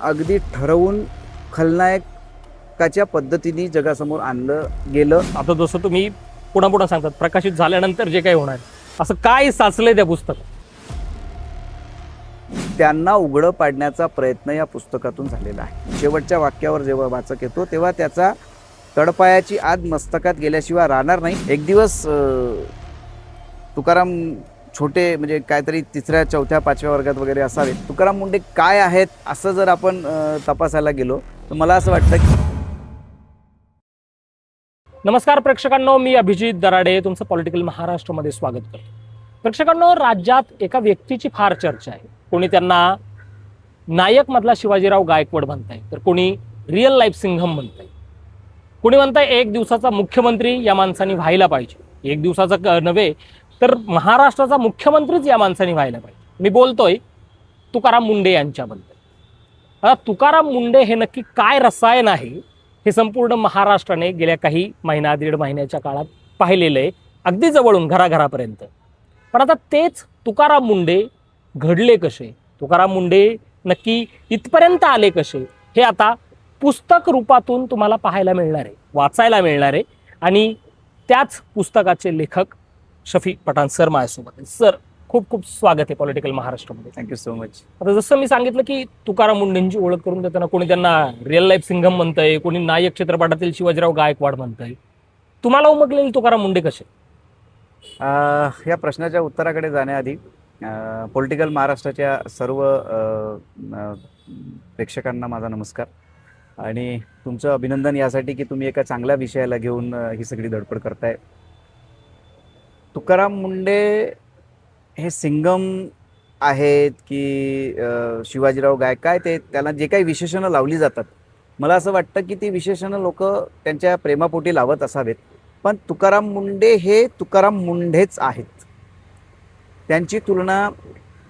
अगदी ठरवून खलनायकाच्या पद्धतीने जगासमोर आणलं गेलं. आता जसं तुम्ही पुन्हा पुन्हा सांगतात प्रकाशित झाल्यानंतर जे काही होणार असं काय साचलंय त्या पुस्तकात? त्यांना उघडं पाडण्याचा प्रयत्न या पुस्तकातून झालेला आहे. शेवटच्या वाक्यावर जेव्हा वाचक येतो तेव्हा त्याचा तळपायाची आद मस्तकात गेल्याशिवाय राहणार नाही. एक दिवस तुकाराम छोटे म्हणजे काहीतरी 3ऱ्या 4थ्या 5व्या वर्गात वगैरे असावेत. तुकाराम मुंडे काय आहेत असं जर आपण तपासायला गेलो तर मला असं वाटतं की नमस्कार प्रेक्षकांनो, मी अभिजित दराडे तुमचं पॉलिटिकल महाराष्ट्रमध्ये स्वागत करतो. प्रेक्षकांनो, राज्यात एका व्यक्तीची फार चर्चा आहे. कोणी त्यांना नायक मधला शिवाजीराव गायकवाड म्हणताय, तर कोणी रिअल लाईफ सिंघम म्हणताय, कोणी म्हणताय एक दिवसाचा मुख्यमंत्री या माणसाने व्हायला पाहिजे. एक दिवसाचा नव्हे तर महाराष्ट्राचा मुख्यमंत्रीच या माणसाने व्हायला पाहिजे. मी बोलतोय तुकाराम मुंडे यांच्याबद्दल. आता तुकाराम मुंडे हे नक्की काय रसायन आहे हे संपूर्ण महाराष्ट्राने गेल्या काही महिना दीड महिन्याच्या काळात पाहिलेलं आहे, अगदी जवळून घराघरापर्यंत. पण आता तेच तुकाराम मुंडे घडले कसे, तुकाराम मुंडे नक्की इथपर्यंत आले कसे, हे आता पुस्तक रूपातून तुम्हाला पाहायला मिळणार आहे, वाचायला मिळणार आहे. आणि त्याच पुस्तकाचे लेखक शफी पठाण सर माझ्यासोबत. सर, खूप खूप स्वागत आहे पॉलिटिकल महाराष्ट्रामध्ये. Thank you so much. आता जसं मी सांगितलं की तुकाराम मुंडेंची ओळख करून देताना कोणी त्यांना रिअल लाईफ सिंघम म्हणतंय, कोणी नायक चित्रपटातील शिवाजीराव गायकवाड म्हणतंय. तुम्हाला उमगलेले तुकाराम मुंडे कसे? या प्रश्नाच्या उत्तराकडे जाण्याआधी पॉलिटिकल महाराष्ट्राच्या सर्व प्रेक्षकांना माझा नमस्कार आणि तुमचं अभिनंदन यासाठी की तुम्ही एका चांगल्या विषयाला घेऊन ही सगळी धडपड करताय. तुकाराम मुंडे हे सिंघम आहेत की शिवाजीराव गायक, काय ते त्याला जे काही विशेषणं लावली जातात, मला असं वाटतं की ती विशेषणं लोक त्यांच्या प्रेमापोटी लावत असावेत. पण तुकाराम मुंडे हे तुकाराम मुंडेच आहेत. त्यांची तुलना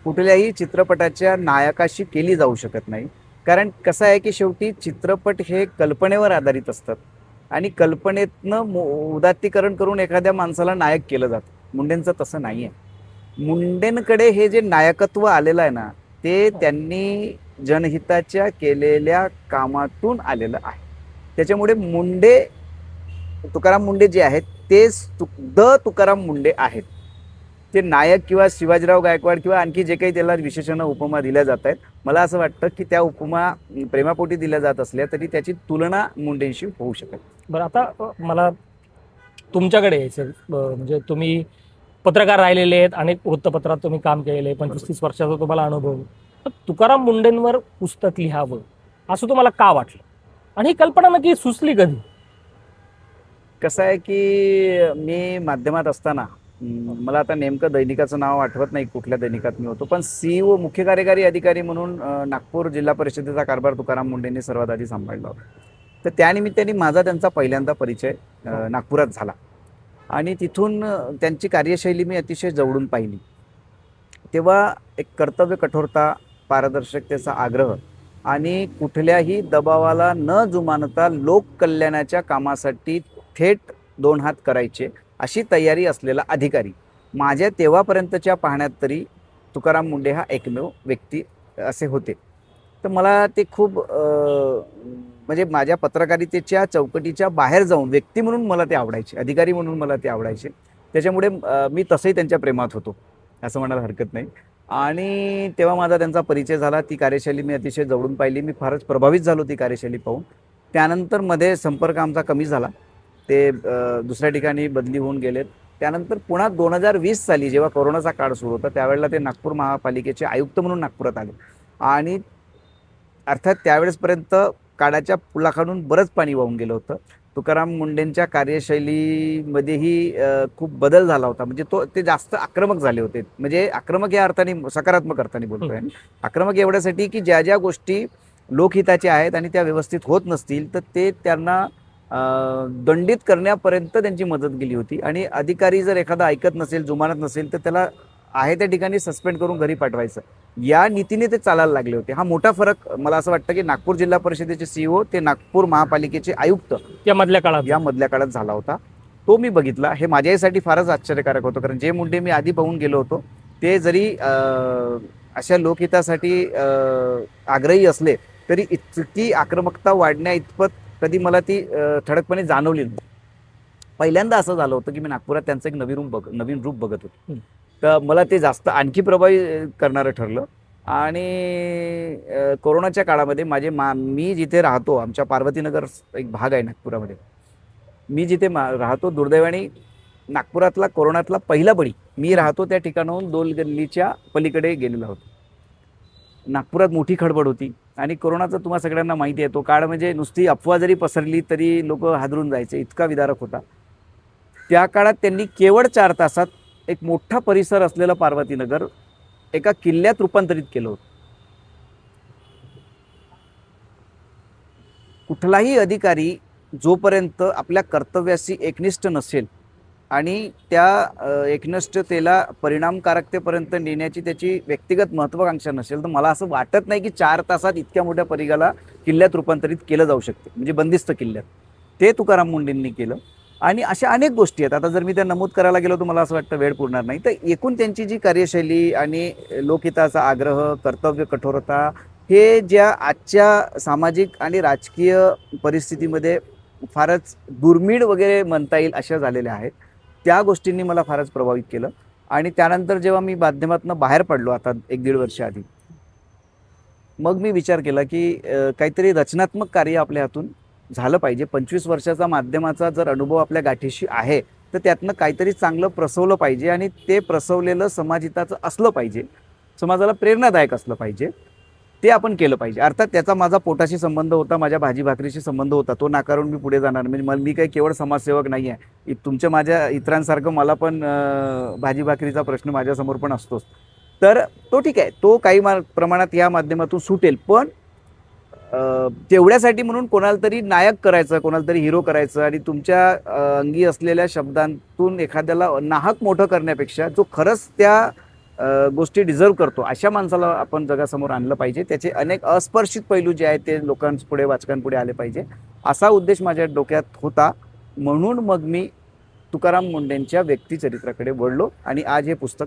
कुठल्याही चित्रपटाच्या नायकाशी केली जाऊ शकत नाही. कारण कसं आहे की शेवटी चित्रपट हे कल्पनेवर आधारित असतात आणि कल्पनेतनं उदात्तीकरण करून एखाद्या माणसाला नायक केलं जातं. मुंडेंचं तसं नाही आहे. मुंडेंकडे हे जे नायकत्व आलेलं आहे ना, ते त्यांनी जनहिताच्या केलेल्या कामातून आलेलं आहे. त्याच्यामुळे मुंडे, तुकाराम मुंडे जे आहेत तेच तुकाराम मुंडे आहेत. ते नायक किंवा शिवाजीराव गायकवाड किंवा आणखी जे काही त्याला विशेषणं उपमा दिल्या जात आहेत, मला असं वाटतं की त्या उपमा प्रेमापोटी दिल्या जात असल्या तरी त्याची तुलना मुंडेंशी होऊ शकत. बरं, आता मला तुमच्याकडे यायचं, म्हणजे तुम्ही पत्रकार राहिलेले आहेत, अनेक वृत्तपत्रात तुम्ही काम केलेलं आहे, 25-30 वर्षाचा तुम्हाला अनुभव. तर तुकाराम मुंडेंवर पुस्तक लिहावं असं तुम्हाला का वाटलं आणि ही कल्पना नक्की सुचली कधी? कसं आहे की मी माध्यमात असताना, मला आता नेमकं दैनिकाचं नाव आठवत नाही कुठल्या दैनिकात मी होतो, पण CEO मुख्य कार्यकारी अधिकारी म्हणून नागपूर जिल्हा परिषदेचा कारभार तुकाराम मुंडेंनी सर्वात आधी सांभाळला होता. तर त्यानिमित्ताने माझा त्यांचा पहिल्यांदा परिचय नागपुरात झाला आणि तिथून त्यांची कार्यशैली मी अतिशय जवळून पाहिली. तेव्हा एक कर्तव्य कठोरता, पारदर्शकतेचा आग्रह आणि कुठल्याही दबावाला न जुमानता लोककल्याणाच्या कामासाठी थेट 2 हात करायचे अशी तयारी असलेला अधिकारी माझ्या तेव्हापर्यंतच्या पाहण्यात तरी तुकाराम मुंडे हा एकमेव व्यक्ती असे होते. तर मला ते खूप म्हणजे माझ्या पत्रकारितेच्या चौकटीच्या बाहेर जाऊन व्यक्ती म्हणून मला ते आवडायचे, अधिकारी म्हणून मला ते आवडायचे. त्याच्यामुळे मी तसंही त्यांच्या प्रेमात होतो असं म्हणायला हरकत नाही. आणि तेव्हा माझा त्यांचा परिचय झाला. ती कार्यशैली मी अतिशय जवळून पाहिली. मी फारच प्रभावित झालो ती कार्यशैली पाहून. त्यानंतर मध्ये संपर्क आमचा कमी झाला. ते दुसऱ्या ठिकाणी बदली होऊन गेलेत. त्यानंतर पुन्हा 2020 साली जेव्हा कोरोनाचा काळ सुरू होता त्यावेळेला ते नागपूर महापालिकेचे आयुक्त म्हणून नागपुरात आले आणि अर्थात त्यावेळेसपर्यंत काळाच्या पुलाखालून बरंच पाणी वाहून गेलं होतं. तुकाराम मुंडेंच्या कार्यशैलीमध्येही खूप बदल झाला होता. म्हणजे ते जास्त आक्रमक झाले होते. म्हणजे आक्रमक या अर्थाने सकारात्मक अर्थाने बोलतोय. आक्रमक एवढ्यासाठी की ज्या ज्या गोष्टी लोकहिताच्या आहेत आणि त्या व्यवस्थित होत नसतील तर ते त्यांना दंडित करण्यापर्यंत त्यांची मदत केली होती. आणि अधिकारी जर एखादा ऐकत नसेल, जुमानत नसेल तर त्याला आहे त्या ठिकाणी सस्पेंड करून घरी पाठवायचं, या नीतीने ते चालायला लागले होते. हा मोठा फरक मला असं वाटतं की नागपूर जिल्हा परिषदेचे CEO ते नागपूर महापालिकेचे आयुक्त या मधल्या काळात झाला होता. तो मी बघितला. हे माझ्यासाठी फारच आश्चर्यकारक होतं. कारण जे मुंडे मी आधी पाहून गेलो होतो ते जरी अशा लोकहितासाठी आग्रही असले तरी इतकी आक्रमकता वाढण्या इतपत कधी मला ती ठळकपणे जाणवली नाही. पहिल्यांदा असं झालं होतं की मी नागपुरात त्यांचं एक नवीन रूप बघत होतो. तर मला ते जास्त आणखी प्रभावी करणारं ठरलं. आणि कोरोनाच्या काळामध्ये मी जिथे राहतो, आमच्या पार्वतीनगर एक भाग आहे नागपुरामध्ये, मी जिथे राहतो, दुर्दैवाने नागपुरातला कोरोनातला पहिला बळी मी राहतो त्या ठिकाणाहून 2 गल्लीच्या पलीकडे गेलेला होतो. नागपुरात मोठी खडबड होती आणि कोरोनाचा तुम्हा सगळ्यांना माहिती आहे, तो काळ म्हणजे नुसती अफवा जरी पसरली तरी लोक हादरून जायचे, इतका विदारक होता. त्या काळात त्यांनी केवळ 4 तासात एक मोठा परिसर असलेलं पार्वतीनगर एका किल्ल्यात रूपांतरित केलं होतं. कुठलाही अधिकारी जोपर्यंत आपल्या कर्तव्याशी एकनिष्ठ नसेल आणि त्या एकनिष्ठतेला परिणामकारकतेपर्यंत नेण्याची त्याची व्यक्तिगत महत्त्वाकांक्षा नसेल, तर मला असं वाटत नाही की 4 तासात इतक्या मोठ्या परिघाला किल्ल्यात रूपांतरित केलं जाऊ शकते, म्हणजे बंदिस्त किल्ल्यात. ते तुकाराम मुंडेंनी केलं. आणि अशा अनेक गोष्टी आहेत. आता जर मी त्या नमूद करायला गेलो तर मला असं वाटतं वेळ पुरणार नाही. तर एकूण त्यांची जी कार्यशैली आणि लोकहिताचा आग्रह, कर्तव्य कठोरता, हे ज्या आजच्या सामाजिक आणि राजकीय परिस्थितीमध्ये फारच दुर्मिळ वगैरे म्हणता येईल अशा झालेल्या आहेत, त्या गोष्टींनी मला फारच प्रभावित केलं. आणि त्यानंतर जेव्हा मी माध्यमातून बाहेर पडलो आता 1-1.5 वर्ष आधी, मग मी विचार केला की काहीतरी रचनात्मक कार्य आपल्या हातून झालं पाहिजे. 25 वर्षाचा माध्यमाचा जर अनुभव आपल्या गाठीशी आहे तर त्यातनं काहीतरी चांगलं प्रसवलं पाहिजे आणि ते प्रसवलेलं समाजहिताचं असलं पाहिजे, समाजाला प्रेरणादायक असलं पाहिजे. ते आपण केलं पाहिजे. अर्थात त्याचा माझा पोटाशी संबंध होता, माझ्या भाजी भाकरीशी संबंध होता, तो नाकारून मी पुढे जाणार. म्हणजे मी काही केवळ समाजसेवक नाही आहे. तुमच्या माझ्या इतरांसारखं मला पण भाजी भाकरीचा प्रश्न माझ्यासमोर पण असतोच. तर तो ठीक आहे, तो काही प्रमाणात या माध्यमातून सुटेल. पण तेवढ्यासाठी म्हणून कोणाला तरी नायक करायचं, कोणाला तरी हिरो करायचं आणि तुमच्या अंगी असलेल्या शब्दांतून एखाद्याला नाहक मोठं करण्यापेक्षा जो खरंच त्या गोष्टी डिझर्व करतो अशा माणसाला आपण जगासमोर आणलं पाहिजे. त्याचे अनेक अस्पर्शित पैलू जे आहेत ते लोकांपुढे, वाचकांपुढे आले पाहिजे, असा उद्देश माझ्या डोक्यात होता. म्हणून मग मी तुकाराम मुंडेंच्या व्यक्तिचरित्राकडे वळलो आणि आज हे पुस्तक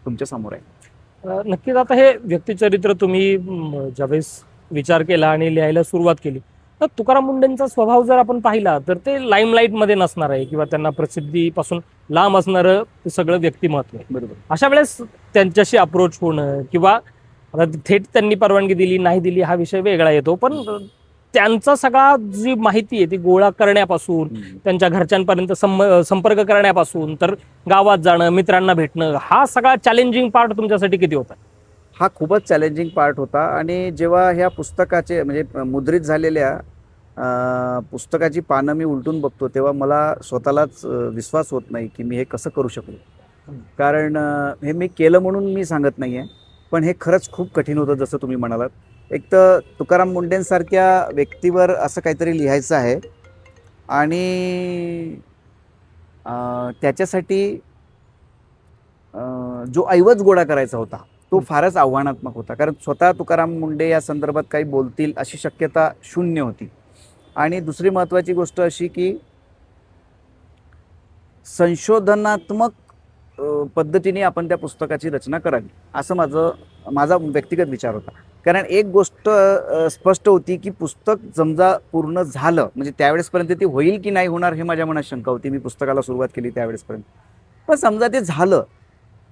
तुमच्या समोर आहे. नक्कीच. आता हे व्यक्तिचरित्र तुम्ही ज्यावेळेस विचार केला आणि लिहायला सुरुवात केली, तर तुकाराम मुंडेंचा स्वभाव जर आपण पाहिला तर ते लाईमलाईटमध्ये नसणार आहे किंवा त्यांना प्रसिद्धीपासून लांब असणारं ते सगळं व्यक्तिमत्व आहे. बरोबर. अशा वेळेस त्यांच्याशी अप्रोच होणं किंवा आता थेट त्यांनी परवानगी दिली नाही दिली हा विषय वेगळा येतो, पण त्यांचा सगळा जी माहिती आहे ती गोळा करण्यापासून, त्यांच्या घरच्यांपर्यंत संपर्क करण्यापासून तर गावात जाणं, मित्रांना भेटणं, हा सगळा चॅलेंजिंग पार्ट तुमच्यासाठी किती होता? हा खूपच चॅलेंजिंग पार्ट होता. आणि जेव्हा ह्या पुस्तकाचे म्हणजे मुद्रित झालेल्या पुस्तकाची पानं मी उलटून बघतो तेव्हा मला स्वतःलाच विश्वास होत नाही की मी हे कसं करू शकलो. कारण हे मी केलं म्हणून मी सांगत नाही आहे, पण हे खरंच खूप कठीण होतं. जसं तुम्ही म्हणालात, एक तर तुकाराम मुंडेंसारख्या व्यक्तीवर असं काहीतरी लिहायचं आहे आणि त्याच्यासाठी जो ऐवज गोळा करायचा होता तो फारच आव्हानात्मक होता. कारण स्वतः तुकाराम मुंडे या संदर्भात काही बोलतील अशी शक्यता शून्य होती. आणि दुसरी महत्त्वाची गोष्ट अशी की संशोधनात्मक पद्धतीने आपण त्या पुस्तकाची रचना करावी असं माझा व्यक्तिगत विचार होता. कारण एक गोष्ट स्पष्ट होती की पुस्तक समजा पूर्ण झालं म्हणजे त्यावेळेसपर्यंत ते होईल की नाही होणार हे माझ्या मनात शंका होती. मी पुस्तकाला सुरुवात केली त्यावेळेसपर्यंत. पण समजा ते झालं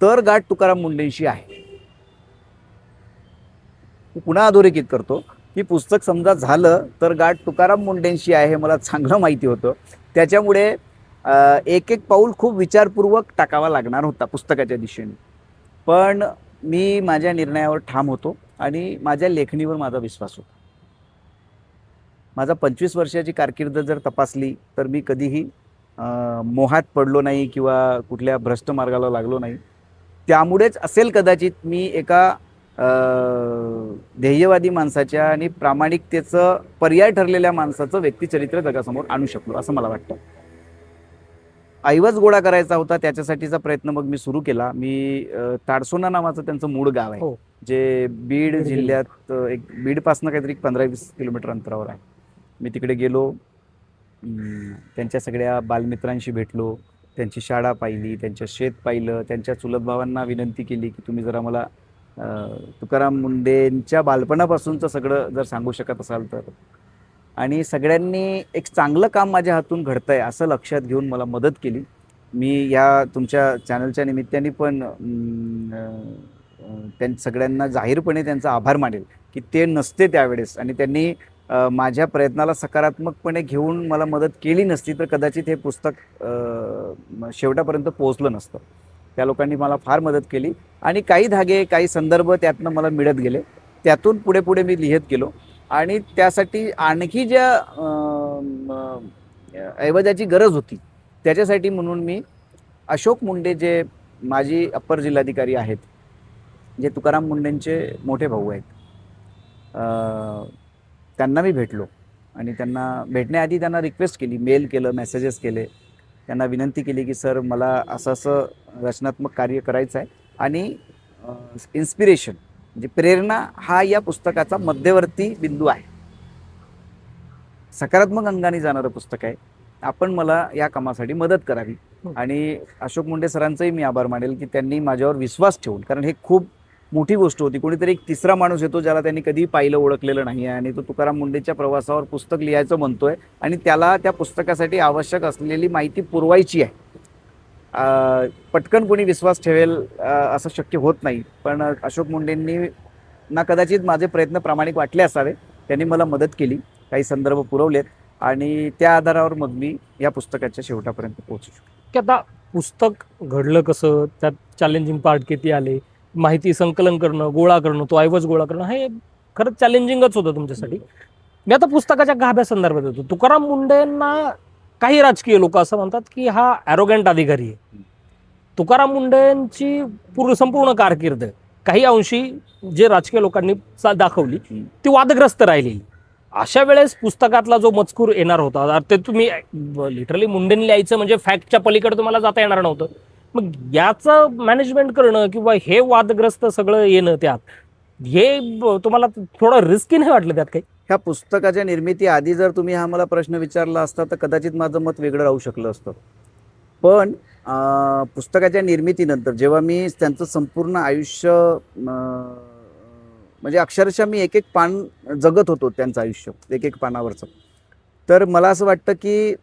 तर गाठ तुकाराम मुंडेंशी आहे. पुन्हा अधोरेखित करतो की पुस्तक समजा झालं तर गाठ तुकाराम मुंडेंशी आहे हे मला चांगलं माहिती होतं. त्याच्यामुळे एक एक पाऊल खूप विचारपूर्वक टाकावा लागणार होता पुस्तकाच्या दिशेने. पण मी माझ्या निर्णयावर ठाम होतो आणि माझ्या लेखणीवर माझा विश्वास होता. माझा 25 वर्षाची कारकीर्द जर तपासली तर मी कधीही मोहात पडलो नाही किंवा कुठल्या भ्रष्ट मार्गाला लागलो नाही. त्यामुळेच असेल कदाचित मी एका ध्येयवादी माणसाच्या आणि प्रामाणिकतेचं पर्याय ठरलेल्या माणसाचं व्यक्तिचरित्र जगासमोर आणू शकलो असं मला वाटतं. ऐवज गोळा करायचा होता त्याच्यासाठीचा प्रयत्न मग मी सुरू केला. मी ताडसोना नावाचं त्यांचं मूळ गाव आहे जे बीड जिल्ह्यात एक बीडपासनं काहीतरी 15-20 किलोमीटर अंतरावर आहे. मी तिकडे गेलो, त्यांच्या सगळ्या बालमित्रांशी भेटलो, त्यांची शाळा पाहिली, त्यांचं शेत पाहिलं, त्यांच्या चुलत भावांना विनंती केली की तुम्ही जरा मला तुकाराम मुंडेंच्या बालपणापासूनचं सगळं जर सांगू शकत असाल तर. आणि सगळ्यांनी एक चांगलं काम माझ्या हातून घडतंय असं लक्षात घेऊन मला मदत केली. मी या तुमच्या चॅनलच्या निमित्ताने पण त्यां सगळ्यांना जाहीरपणे त्यांचा आभार मानेल की ते नसते त्यावेळेस आणि त्यांनी माझ्या प्रयत्नाला सकारात्मकपणे घेऊन मला मदत केली नसती तर कदाचित हे पुस्तक शेवटापर्यंत पोहोचलं नसतं. त्या लोकांनी मला फार मदत केली आणि काही धागे काही संदर्भ त्यातनं मला मिळत गेले. त्यातून पुढे पुढे मी लिहित गेलो आणि त्यासाठी आणखी ज्या ऐवजाची गरज होती त्याच्यासाठी म्हणून मी अशोक मुंडे जे माजी अप्पर जिल्हाधिकारी आहेत, जे तुकाराम मुंडेंचे मोठे भाऊ आहेत, त्यांना मी भेटलो आणि त्यांना भेटण्याआधी त्यांना रिक्वेस्ट केली, मेल केलं, मेसेजेस केले, त्यांना विनंती केली की सर मला असं असं रचनात्मक कार्य करायचं आहे आणि इन्स्पिरेशन म्हणजे प्रेरणा हा या पुस्तकाचा मध्यवर्ती बिंदू आहे. सकारात्मक अंगाने जाणारं पुस्तक आहे. आपण मला या कामासाठी मदत करावी. आणि अशोक मुंडे सरांचाही मी आभार मानेल की त्यांनी माझ्यावर विश्वास ठेवून, कारण हे खूप मोठी गोष्ट होती. कोणीतरी एक तिसरा माणूस येतो ज्याला त्यांनी कधीही पाहिलं ओळखलेलं नाही आहे आणि तो तुकाराम मुंडेच्या प्रवासावर पुस्तक लिहायचं म्हणतोय आणि त्याला त्या पुस्तकासाठी आवश्यक असलेली माहिती पुरवायची आहे. पटकन कोणी विश्वास ठेवेल असं शक्य होत नाही. पण अशोक मुंडेंनी ना कदाचित माझे प्रयत्न प्रामाणिक वाटले असावे, त्यांनी मला मदत केली, काही संदर्भ पुरवलेत आणि त्या आधारावर मग मी या पुस्तकाच्या शेवटापर्यंत पोहोचू शकतो. की आता पुस्तक घडलं कसं, त्यात चॅलेंजिंग पार्ट किती आले, माहिती संकलन करणं, गोळा करणं, तो ऐवज गोळा करणं, हे खरंच चॅलेंजिंगच होतं तुमच्यासाठी. मी आता पुस्तकाच्या गाभ्या संदर्भात येतो. तुकाराम मुंडेंना काही राजकीय लोक असं म्हणतात की हा ॲरोगंट अधिकारी आहे. तुकाराम मुंडेंची संपूर्ण कारकीर्द काही अंशी जे राजकीय लोकांनी दाखवली ती वादग्रस्त राहिलेली. अशा वेळेस पुस्तकातला जो मजकूर येणार होता ते तुम्ही लिटरली मुंडेंनी लिहायचं म्हणजे फॅक्टच्या पलीकडे तुम्हाला जाता येणार नव्हतं. मग याचं मॅनेजमेंट करणं किंवा हे वादग्रस्त सगळं येणं त्यात, हे तुम्हाला थोडं रिस्की नाही वाटलं त्यात काही? ह्या पुस्तकाच्या निर्मिती आधी जर तुम्ही हा मला प्रश्न विचारला असता तर कदाचित माझं मत वेगळं राहू शकलं असतं. पण पुस्तकाच्या निर्मितीनंतर जेव्हा मी त्यांचं संपूर्ण आयुष्य म्हणजे अक्षरशः मी एक एक पान जगत होतो त्यांचं आयुष्य एक एक पानावरचं, तर मला असं वाटतं की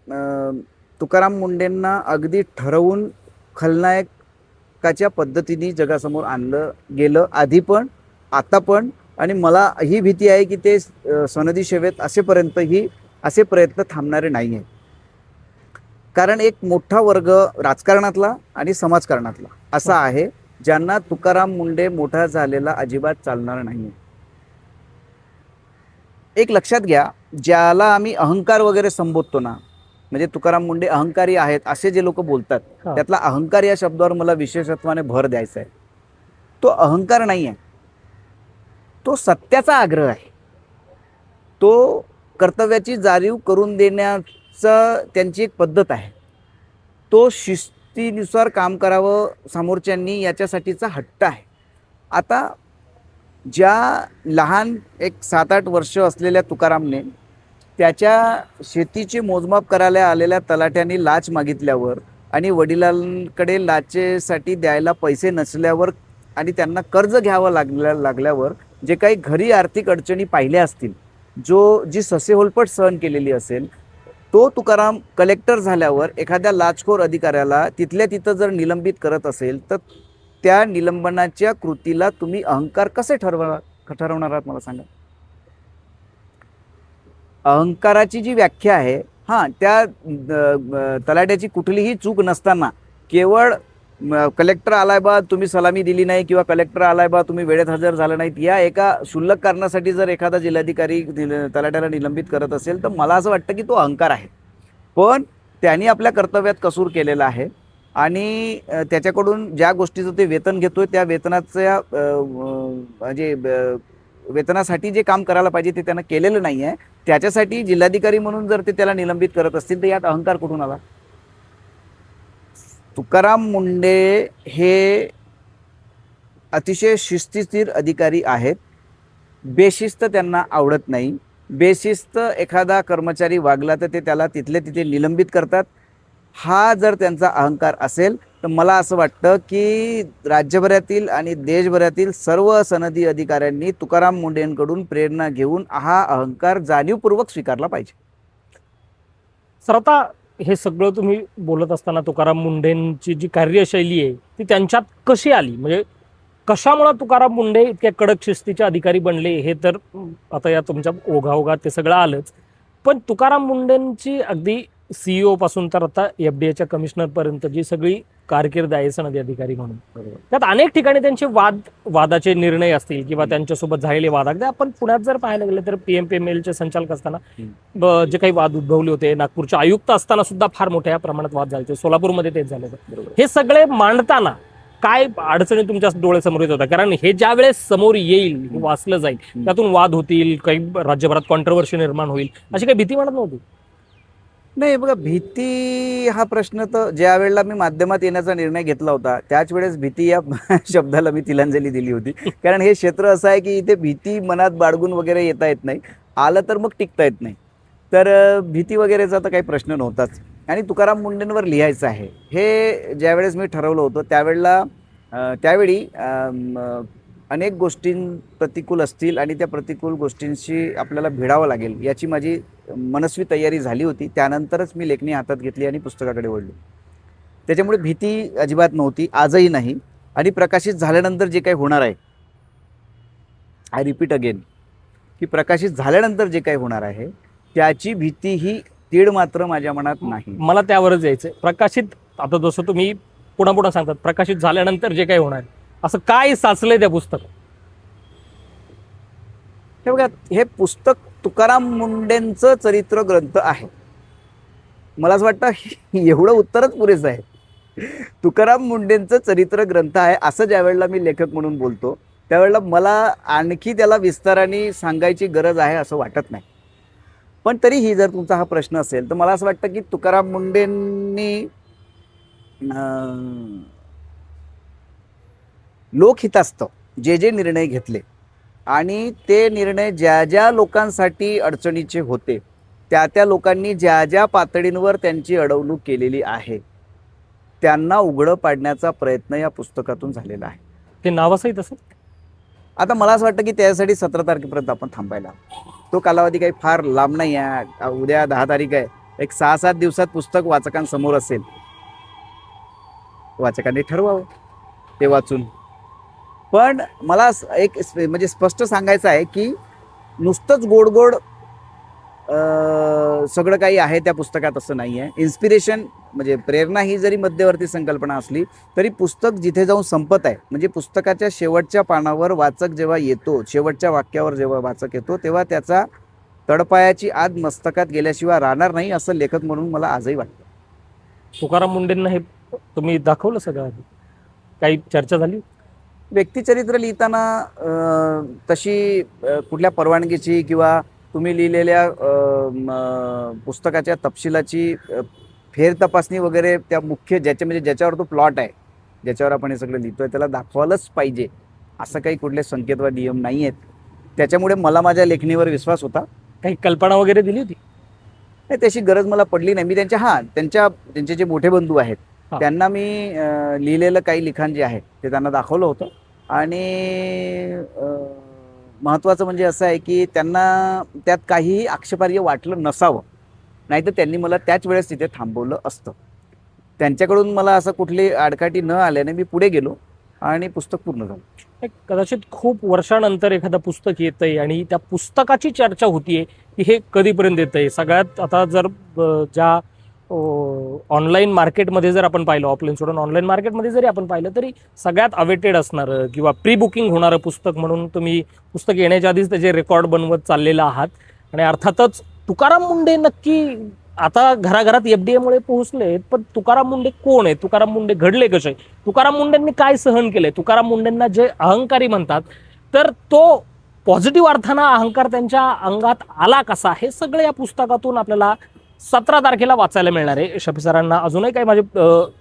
तुकाराम मुंडेंना अगदी ठरवून खलनायकाच्या पद्धतीने जगासमोर आणलं गेलं, आधी पण आता पण. आणि मला ही भीती आहे की ते सनदी सेवेत असेपर्यंतही असे प्रयत्न थांबणारे नाही आहे. कारण एक मोठा वर्ग राजकारणातला आणि समाजकारणातला असा आहे ज्यांना तुकाराम मुंडे मोठा झालेला अजिबात चालणार नाही. एक लक्षात घ्या, ज्याला आम्ही अहंकार वगैरे संबोधतो ना, म्हणजे तुकाराम मुंडे अहंकारी आहेत असे जे लोक बोलतात, त्यातला अहंकार या शब्दावर मला विशेषत्वाने भर द्यायचा आहे. तो अहंकार नाही आहे, तो सत्याचा आग्रह आहे. तो कर्तव्याची जाणीव करून देण्याचा त्यांची एक पद्धत आहे. तो शिस्तीनुसार काम करावं समोरच्यांनी याच्यासाठीचा हट्ट आहे. आता ज्या लहान एक 7-8 वर्ष असलेल्या तुकारामने त्याच्या शेतीचे मोजमाप करायला आलेल्या तलाट्याने लाच मागितल्यावर आणि वडिलांकडे लाचेसाठी द्यायला पैसे नसल्यावर आणि त्यांना कर्ज घ्यावं लागल्यावर जे काही घरी आर्थिक अडचणी पाहिल्या असतील, जी ससेहोलपट सहन केलेली असेल, तो तुकाराम कलेक्टर झाल्यावर एखाद्या लाचखोर अधिकाऱ्याला तिथल्या तिथं जर निलंबित करत असेल तर त्या निलंबनाच्या कृतीला तुम्ही अहंकार कसे ठरवणार आहात मला सांगा. अहंकाराची जी व्याख्या आहे, हां, त्या तलाट्याची कुठलीही चूक नसताना केवळ कलेक्टर आलाय बा तुम्ही सलामी दिली नाही किंवा कलेक्टर आलाय बा तुम्ही वेळेत हजर झाला नाहीत या एका क्षुल्लक कारणासाठी जर एखादा जिल्हाधिकारी तलाट्याला निलंबित करत असेल तर मला असं वाटतं की तो अहंकार आहे. पण त्यांनी आपल्या कर्तव्यात कसूर केलेला आहे आणि त्याच्याकडून ज्या गोष्टीचं ते वेतन घेतोय त्या वेतनाच्या म्हणजे वेतनासाठी जे काम करायला पाहिजे ते त्यानं केलेलं नाही आहे. त्याच्यासाठी जिल्हाधिकारी म्हणून जर ते त्याला निलंबित करत असतील तर यात अहंकार कुठून आला? तुकाराम मुंडे हे अतिशय शिस्तीशीर अधिकारी आहेत. बेशिस्त त्यांना आवडत नाही. बेशिस्त एखादा कर्मचारी वागला तर ते त्याला तिथले तिथे निलंबित करतात. हा जर त्यांचा अहंकार असेल तर मला असं वाटतं की राज्यभरातील आणि देशभरातील सर्व सनदी अधिकाऱ्यांनी तुकाराम मुंढेंकडून प्रेरणा घेऊन हा अहंकार जाणीवपूर्वक स्वीकारला पाहिजे. सर, आता हे सगळं तुम्ही बोलत असताना तुकाराम मुंढेंची जी कार्यशैली आहे ती त्यांच्यात कशी आली, म्हणजे कशामुळे तुकाराम मुंढे इतक्या कडक शिस्तीचे अधिकारी बनले हे तर आता या तुमच्या ओघाओघात ते सगळं आलंच. पण तुकाराम मुंढेंची अगदी CEO पासून तर आता FDAच्या कमिशनर पर्यंत जी सगळी कारकीर्द आहे सनदी अधिकारी म्हणून, त्यात अनेक ठिकाणी त्यांचे वादाचे निर्णय असतील किंवा त्यांच्यासोबत झालेले वाद, अगदी आपण पुण्यात जर पाहायला गेलं तर PMPMLचे संचालक असताना जे काही वाद उद्भवले होते, नागपूरचे आयुक्त असताना सुद्धा फार मोठ्या प्रमाणात वाद झाले होते, सोलापूरमध्ये तेच झाले होते. हे सगळे मांडताना काय अडचणी तुमच्या डोळ्यासमोर येत होत्या? कारण हे ज्या वेळेस समोर येईल, वाचलं जाईल, त्यातून वाद होतील, काही राज्यभरात कॉन्ट्रोवर्सी निर्माण होईल, अशी काही भीती वाटत नव्हती? नाही बघा, भीती हा प्रश्न तर ज्या वेळेला मी माध्यमात येण्याचा निर्णय घेतला होता त्याच वेळेस भीती या शब्दाला मी तिलांजली दिली होती. कारण हे क्षेत्र असं आहे की इथे भीती मनात बाळगून वगैरे येता येत नाही, आलं तर मग टिकता येत नाही. तर भीती वगैरेचा तर काही प्रश्न नव्हताच. आणि तुकाराम मुंढेंवर लिहायचं आहे हे ज्यावेळेस मी ठरवलं होतं त्यावेळी अनेक गोष्टी प्रतिकूल असतील आणि त्या प्रतिकूल गोष्टींशी आपल्याला भिडावं लागेल याची माझी मनस्वी तयारी झाली होती. त्यानंतरच मी लेखणी हातात घेतली आणि पुस्तकाकडे वळलो. त्याच्यामुळे भीती अजिबात नव्हती, आजही नाही. आणि प्रकाशित झाल्यानंतर जे काही होणार आहे, आय रिपीट अगेन, की प्रकाशित झाल्यानंतर जे काही होणार आहे त्याची भीती ही तीड मात्र माझ्या मनात नाही. मला त्यावरच यायचंय. प्रकाशित, आता जसं तुम्ही पुन्हा पुन्हा सांगतात प्रकाशित झाल्यानंतर जे काही होणार, असं काय साचलंय त्या पुस्तकात? हे बघा, हे पुस्तक तुकाराम मुंढेंचं चरित्र ग्रंथ आहे. मला असं वाटतं एवढं उत्तरच पुरेसं आहे. तुकाराम मुंढेंचं चरित्र ग्रंथ आहे असं ज्या वेळेला मी लेखक म्हणून बोलतो त्यावेळेला मला आणखी त्याला विस्ताराने सांगायची गरज आहे असं वाटत नाही. पण तरीही जर तुमचा हा प्रश्न असेल तर मला असं वाटतं की तुकाराम मुंढेंनी लोकहितास्त जे निर्णय घेतले आणि ते निर्णय ज्या ज्या लोकांसाठी अडचणीचे होते त्या लोकांनी ज्या पातळींवर त्यांची अडवणूक केलेली आहे त्यांना उघडं पाडण्याचा प्रयत्न या पुस्तकातून झालेला आहे. ते नावासहित असेल. आता मला असं वाटतं की त्यासाठी 17 तारखेपर्यंत आपण थांबायला, तो कालावधी काही फार लांब नाही आहे. उद्या 10 तारीख आहे, एक 6-7 दिवसात पुस्तक वाचकांसमोर असेल. वाचकांनी ठरवावं ते वाचून. पण मला एक म्हणजे स्पष्ट सांगायचं आहे की नुसतंच गोड गोड सगळं काही आहे त्या पुस्तकात असं नाही आहे. इन्स्पिरेशन म्हणजे प्रेरणा ही जरी मध्यवर्ती संकल्पना असली तरी पुस्तक जिथे जाऊन संपत आहे, म्हणजे पुस्तकाच्या शेवटच्या पानावर वाचक जेव्हा येतो, शेवटच्या वाक्यावर जेव्हा वाचक येतो तेव्हा त्याचा तळपायाची आद मस्तकात गेल्याशिवाय राहणार नाही असं लेखक म्हणून मला आजही वाटतं. तुकाराम मुंढेंना हे तुम्ही दाखवलं सगळं, काही चर्चा झाली? व्यक्तिचरित्र लिहिताना तशी कुठल्या परवानगीची किंवा तुम्ही लिहिलेल्या पुस्तकाच्या तपशिलाची फेर तपासणी वगैरे त्या मुख्य ज्याच्यावर तो प्लॉट आहे, ज्याच्यावर आपण हे सगळं लिहितोय त्याला दाखवायलाच पाहिजे असं काही कुठले संकेत वा नियम नाही आहेत. त्याच्यामुळे मला माझ्या लेखणीवर विश्वास होता. काही कल्पना वगैरे दिली होती? नाही, त्याची गरज मला पडली नाही. मी त्यांचे जे मोठे बंधू आहेत त्यांना मी लिहिलेलं काही लिखाण जे आहे ते त्यांना दाखवलं होतं. आणि महत्त्वाचं म्हणजे असं आहे की त्यांना त्यात काहीही आक्षेपार्ह वाटलं नसावं, नाहीतर त्यांनी मला त्याच वेळेस तिथे थांबवलं असतं. त्यांच्याकडून मला असं कुठली आडकाठी न आल्याने मी पुढे गेलो आणि पुस्तक पूर्ण झालं. कदाचित खूप वर्षानंतर एखादं पुस्तक येतंय आणि त्या पुस्तकाची चर्चा होतीये की हे कधीपर्यंत येतंय. सगळ्यात आता जर ज्या ऑनलाईन मार्केटमध्ये जर आपण पाहिलं, ऑफलाईन सोडून ऑनलाईन मार्केटमध्ये जरी आपण पाहिलं तरी सगळ्यात अवेटेड असणारं किंवा प्री बुकिंग होणारं पुस्तक म्हणून तुम्ही पुस्तक येण्याच्या आधीच त्याचे रेकॉर्ड बनवत चाललेलं आहात. आणि अर्थातच तुकाराम मुंढे नक्की आता घराघरात FDAमुळे पोहोचले, पण तुकाराम मुंढे कोण आहे? तुकाराम मुंढे घडले कसे? तुकाराम मुंढेंनी काय सहन केलंय? तुकाराम मुंढेंना जे अहंकारी म्हणतात तर तो पॉझिटिव्ह अर्थानं अहंकार त्यांच्या अंगात आला कसा, हे सगळं या पुस्तकातून आपल्याला 17 तारखेला वाचायला मिळणार आहे. शफी सरांना अजूनही काही माझे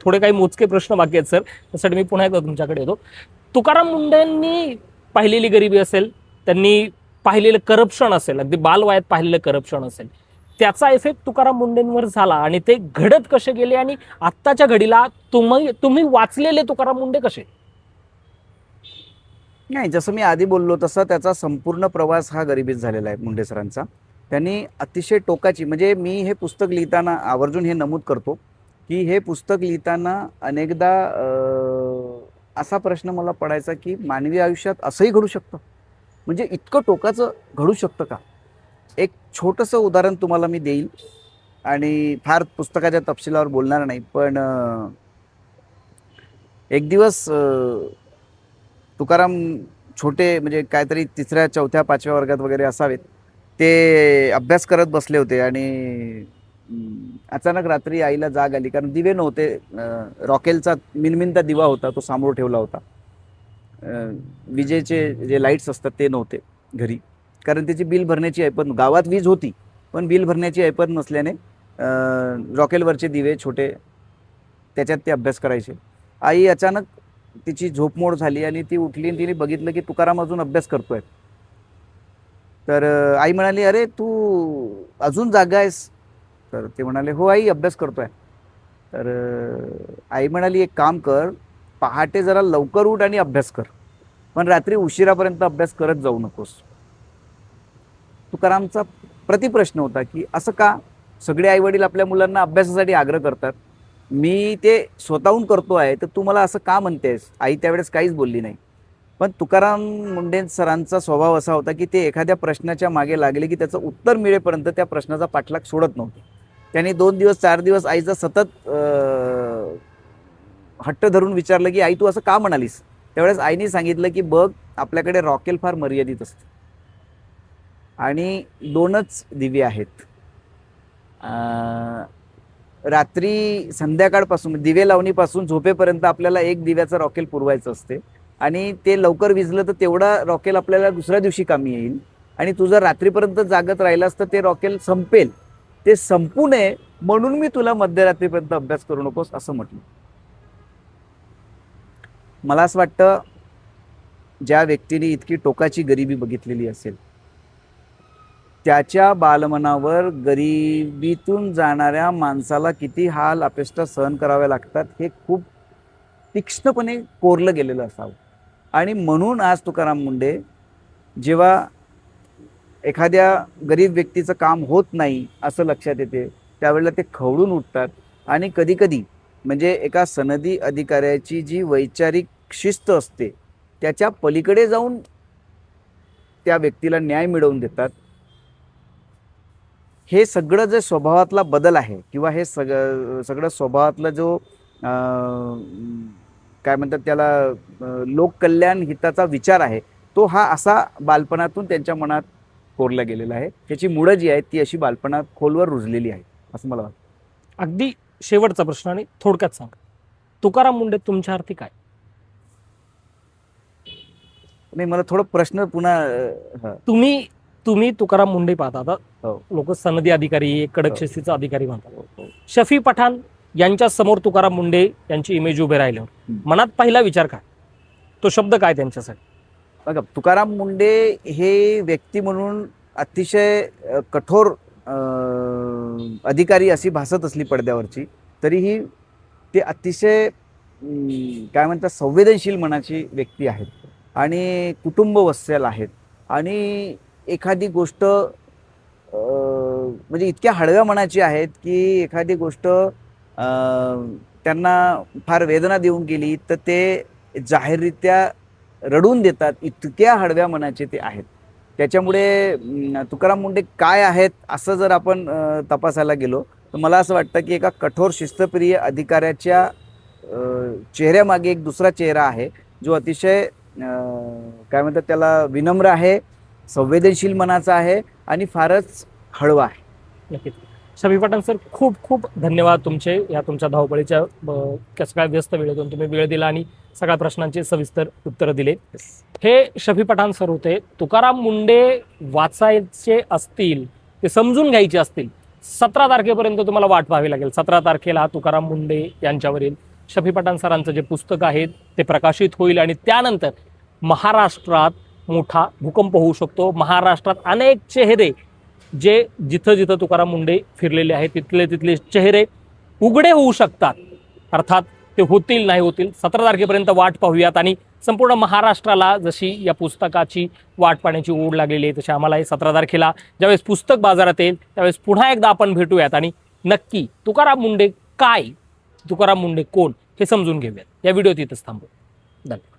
थोडे काही मोजके प्रश्न बाकी आहेत सर, त्यासाठी मी पुन्हा एकदा तुमच्याकडे येतो. तुकाराम मुंढेंनी पाहिलेली गरिबी असेल, त्यांनी पाहिलेलं करप्शन असेल, अगदी बालवयात पाहिलेलं करप्शन असेल, त्याचा इफेक्ट तुकाराम मुंडेंवर झाला आणि ते घडत कसे गेले आणि आत्ताच्या घडीला तुम्ही वाचलेले तुकाराम मुंडे कसे? नाही, जसं मी आधी बोललो तसं त्याचा संपूर्ण प्रवास हा गरिबीत झालेला आहे मुंडे सरांचा. त्यांनी अतिशय टोकाची, म्हणजे मी हे पुस्तक लिहिताना आवर्जून हे नमूद करतो की हे पुस्तक लिहिताना अनेकदा असा प्रश्न मला पडायचा की मानवी आयुष्यात असंही घडू शकतं, म्हणजे इतकं टोकाचं घडू शकतं का? एक छोटंसं उदाहरण तुम्हाला मी देईल आणि फार पुस्तकाच्या तपशिलावर बोलणार नाही, पण एक दिवस तुकाराम छोटे, म्हणजे काहीतरी 3ऱ्या 4थ्या 5व्या वर्गात वगैरे असावेत, ते अभ्यास करत बसले होते आणि अचानक रात्री आईला जाग आली, कारण दिवे नव्हते. रॉकेलचा मिनमिनता दिवा होता, तो समोर ठेवला होता. विजेचे जे लाईट्स असतात ते नव्हते घरी, कारण त्याची बिल भरण्याची ऐपत, गावात वीज होती पण बिल भरण्याची ऐपत नसल्याने रॉकेलवरचे दिवे छोटे, त्याच्यात ते अभ्यास करायचे. आई अचानक तिची झोपमोड झाली आणि ती उठली आणि तिने बघितलं की तुकाराम अजून अभ्यास करतोय. तर आई म्हणाली, अरे तू अजून जागा आहेस? तर ते म्हणाले, हो आई, अभ्यास करतोय. तर आई म्हणाली, एक काम कर, पहाटे जरा लवकर उठ आणि अभ्यास कर, पण रात्री उशिरापर्यंत अभ्यास करत जाऊ नकोस. तुकारामचा प्रतिप्रश्न होता की असं का? सगळे आईवडील आपल्या मुलांना अभ्यासासाठी आग्रह करतात, मी ते स्वतःहून करतो आहे, तर तू मला असं का म्हणतेस? आई त्यावेळेस काहीच बोलली नाही. पण तुकाराम मुंडे सरांचा स्वभाव असा होता की ते एखाद्या प्रश्नाच्या मागे लागले की त्याचं उत्तर मिळेपर्यंत त्या प्रश्नाचा पाठलाग सोडत नव्हते. त्यांनी 2 दिवस 4 दिवस आईचा सतत हट्ट धरून विचारलं की आई तू असं का म्हणालीस? त्यावेळेस आईने सांगितलं की बघ, आपल्याकडे रॉकेल फार मर्यादित असते आणि 2च दिवे आहेत. रात्री संध्याकाळपासून दिवे लावणीपासून झोपेपर्यंत आपल्याला 1 दिव्याचं रॉकेल पुरवायचं असते आणि ते लवकर विझलं तर तेवढा रॉकेल आपल्याला दुसऱ्या दिवशी कामी येईल, आणि तू जर रात्रीपर्यंत जागत राहिलास तर ते रॉकेल संपेल. ते संपू नये म्हणून मी तुला मध्यरात्रीपर्यंत अभ्यास करू नकोस असं म्हटलं. मला असं वाटतं, ज्या व्यक्तीने इतकी टोकाची गरिबी बघितलेली असेल त्याच्या बालमनावर गरिबीतून जाणाऱ्या माणसाला किती हाल अपेष्टा सहन कराव्या लागतात हे खूप तीक्ष्णपणे कोरलं गेलेलं असावं. आणि म्हणून आज तुकाराम मुंडे जेव्हा एखाद्या गरीब व्यक्तीचं काम होत नाही असं लक्षात येते, त्यावेळेला ते खवळून उठतात आणि कधीकधी, म्हणजे एका सनदी अधिकाऱ्याची जी वैचारिक शिस्त असते त्याच्या पलीकडे जाऊन त्या व्यक्तीला न्याय मिळवून देतात. हे सगळं जे स्वभावातला बदल आहे किंवा हे सगळं स्वभावातला जो काय म्हणतात त्याला, लोककल्याण हिताचा विचार आहे, तो हा असा बालपणातून त्यांच्या मनात कोरला गेलेला आहे. त्याची मुळं जी आहेत ती अशी बालपणात खोलवर रुजलेली आहे असं मला वाटतं. अगदी शेवटचा प्रश्न आणि थोडक्यात सांगा, तुकाराम मुंडे तुमच्या अर्थी काय? नाही, मला थोडं प्रश्न पुन्हा. तुम्ही तुकाराम मुंडे पाहता, आता हो. लोक सनदी अधिकारी, कडक शिस्तीचा अधिकारी म्हणतात. हो. शफी पठाण यांच्या समोर तुकाराम मुंडे यांची इमेज उभे राहिल्यावर मनात पहिला विचार काय, तो शब्द काय त्यांच्यासाठी? बघा, तुकाराम मुंडे हे व्यक्ती म्हणून अतिशय कठोर अधिकारी अशी भासत असली पडद्यावरची, तरीही ते अतिशय काय म्हणतात संवेदनशील मनाची व्यक्ती आहेत आणि कुटुंबवत्सल आहेत. आणि एखादी गोष्ट म्हणजे इतक्या हळव्या मनाची आहेत की एखादी गोष्ट त्यांना फार वेदना देऊन गेली तर ते जाहीररित्या रडून देतात, इतक्या हळव्या मनाचे ते आहेत. त्याच्यामुळे तुकाराम मुंडे काय आहेत असं जर आपण तपासायला गेलो तर मला असं वाटतं की एका कठोर शिस्तप्रिय अधिकाऱ्याच्या चेहऱ्यामागे एक दुसरा चेहरा आहे, जो अतिशय काय म्हणतात त्याला, विनम्र आहे, संवेदनशील मनाचा आहे आणि फारच हळवा आहे. नक्कीच. शफी पठाण सर, खूप खूप धन्यवाद तुमचे. या तुमच्या धावपळीच्या कसं काय व्यस्त वेळेतून तुम्ही वेळ दिला आणि सगळ्या प्रश्नांची सविस्तर उत्तरं दिले. हे शफी पठाण सर होते. तुकाराम मुंडे वाचायचे असतील, ते समजून घ्यायचे असतील, 17 तारखेपर्यंत तुम्हाला वाट पाहावी लागेल. 17 तारखेला तुकाराम मुंडे यांच्यावरील शफी पठाण सरांचं जे पुस्तक आहे ते प्रकाशित होईल आणि त्यानंतर महाराष्ट्रात मोठा भूकंप होऊ शकतो. महाराष्ट्रात अनेक चेहरे जे जिथं जिथं तुकाराम मुंडे फिरलेले आहेत तिथले तिथले चेहरे उघडे होऊ शकतात. अर्थात ते होतील नाही होतील 17 तारखेपर्यंत वाट पाहूयात. आणि संपूर्ण महाराष्ट्राला जशी या पुस्तकाची वाट पाहण्याची ओढ लागलेली आहे तशी आम्हाला 17 तारखेला ज्यावेळेस पुस्तक बाजारात येईल त्यावेळेस पुन्हा एकदा आपण भेटूयात आणि नक्की तुकाराम मुंडे काय, तुकाराम मुंडे कोण हे समजून घेऊयात. या व्हिडिओत इथंच थांबू. धन्यवाद.